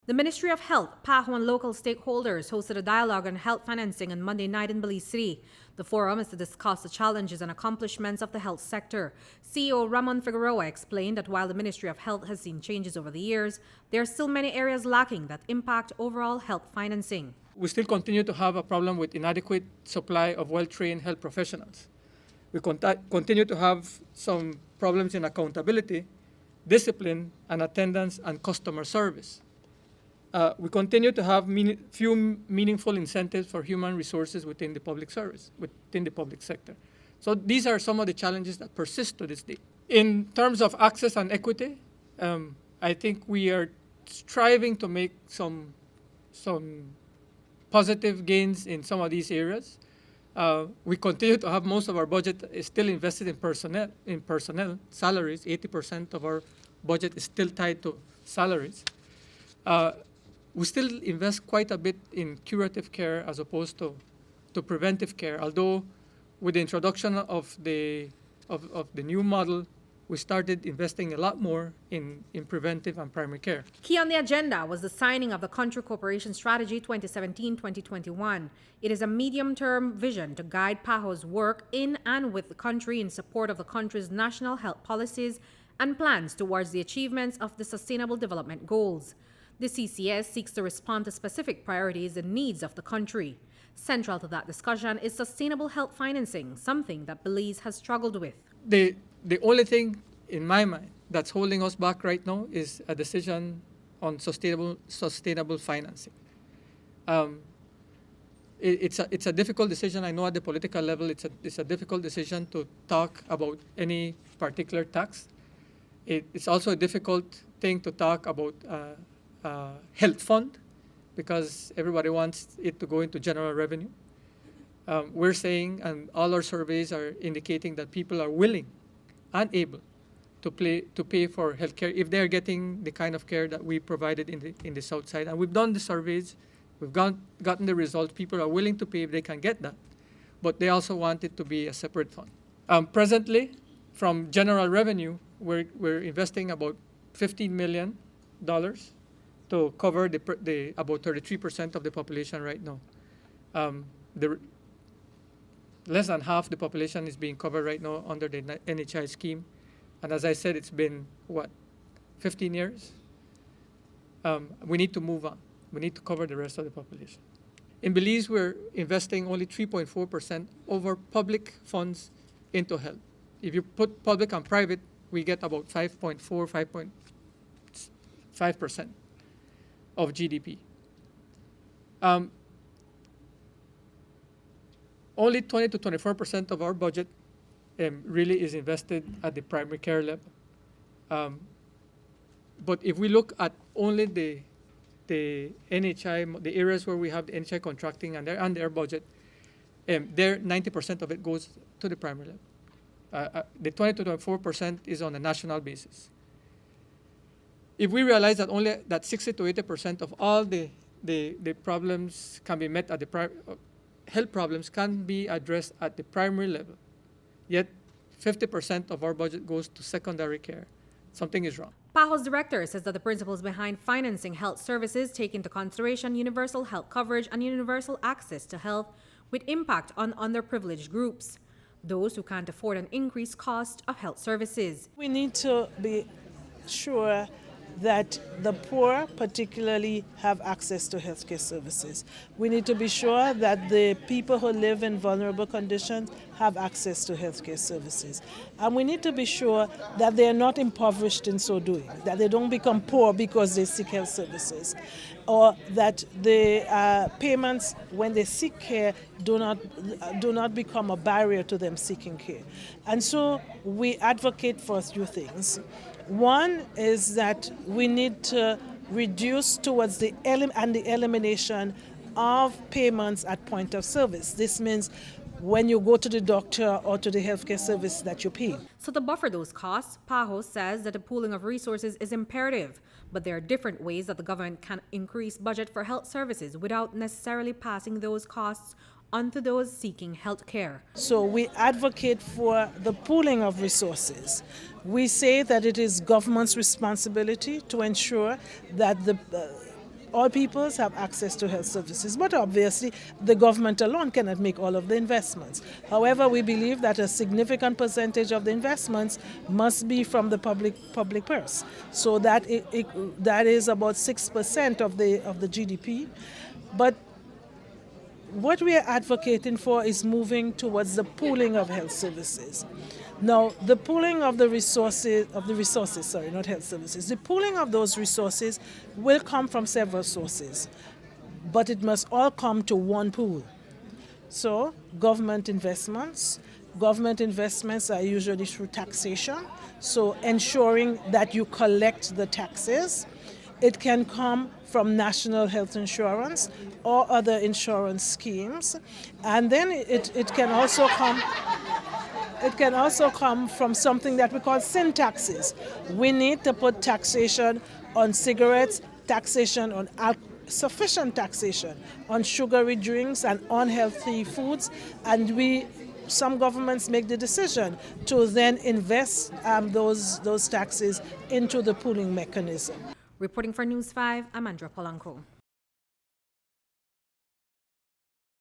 The Ministry of Health, PAHO, and local stakeholders hosted a dialogue on health financing on Monday night in Belize City. The forum is to discuss the challenges and accomplishments of the health sector. CEO Ramon Figueroa explained that while the Ministry of Health has seen changes over the years, there are still many areas lacking that impact overall health financing. We still continue to have a problem with inadequate supply of well-trained health professionals. We continue to have some problems in accountability, discipline, and attendance and customer service. We continue to have few meaningful incentives for human resources within the public service, within the public sector. So these are some of the challenges that persist to this day. In terms of access and equity, I think we are striving to make some positive gains in some of these areas. We continue to have most of our budget is still invested in personnel, salaries. 80% of our budget is still tied to salaries. We still invest quite a bit in curative care as opposed to preventive care, although with the introduction of the new model, we started investing a lot more in preventive and primary care. Key on the agenda was the signing of the Country Corporation Strategy 2017-2021. It is a medium-term vision to guide PAHO's work in and with the country in support of the country's national health policies and plans towards the achievements of the Sustainable Development Goals. The CCS seeks to respond to specific priorities and needs of the country. Central to that discussion is sustainable health financing, something that Belize has struggled with. The only thing in my mind that's holding us back right now is a decision on sustainable financing. It's a difficult decision. I know at the political level it's a difficult decision to talk about any particular tax. It's also a difficult thing to talk about health fund because everybody wants it to go into general revenue. We're saying, and all our surveys are indicating that people are willing and able to pay for health care if they're getting the kind of care that we provided in the South Side. And we've done the surveys, we've gotten the results. People are willing to pay if they can get that, but they also want it to be a separate fund. Presently, from general revenue, we're investing about $15 million to cover the about 33% of the population right now. Less than half the population is being covered right now under the NHI scheme. And as I said, it's been, 15 years? We need to move on. We need to cover the rest of the population. In Belize, we're investing only 3.4% of our public funds into health. If you put public and private, we get about 5.5% of GDP. Only 20 to 24% of our budget really is invested at the primary care level. But if we look at only the NHI, the areas where we have the NHI contracting and their budget, there 90% of it goes to the primary level. The 20 to 24% is on a national basis. If we realize that only 60 to 80% of all the problems can be met at the health problems can be addressed at the primary level, yet 50% of our budget goes to secondary care, something is wrong. PAHO's director says that the principles behind financing health services take into consideration universal health coverage and universal access to health with impact on underprivileged groups, those who can't afford an increased cost of health services. We need to be sure that the poor particularly have access to healthcare services. We need to be sure that the people who live in vulnerable conditions have access to healthcare services. And we need to be sure that they are not impoverished in so doing, that they don't become poor because they seek health services, or that the payments when they seek care do not become a barrier to them seeking care. And so we advocate for a few things. One is that we need to reduce towards the elimination of payments at point of service. This means when you go to the doctor or to the healthcare service that you pay. So to buffer those costs, PAHO says that the pooling of resources is imperative, but there are different ways that the government can increase budget for health services without necessarily passing those costs onto those seeking health care. So we advocate for the pooling of resources. We say that it is government's responsibility to ensure that the all peoples have access to health services, but obviously the government alone cannot make all of the investments. However, we believe that a significant percentage of the investments must be from the public purse, so that that is about 6% of the GDP. But what we are advocating for is moving towards the pooling of health services. Now, the pooling of the resources, not health services, the pooling of those resources will come from several sources, but it must all come to one pool. So, government investments are usually through taxation, so ensuring that you collect the taxes. It can come from national health insurance or other insurance schemes, and then it can also come from something that we call sin taxes. We need to put taxation on cigarettes, taxation on sufficient taxation on sugary drinks and unhealthy foods, and some governments make the decision to then invest those taxes into the pooling mechanism. Reporting for News 5, I'm Andrea Polanco.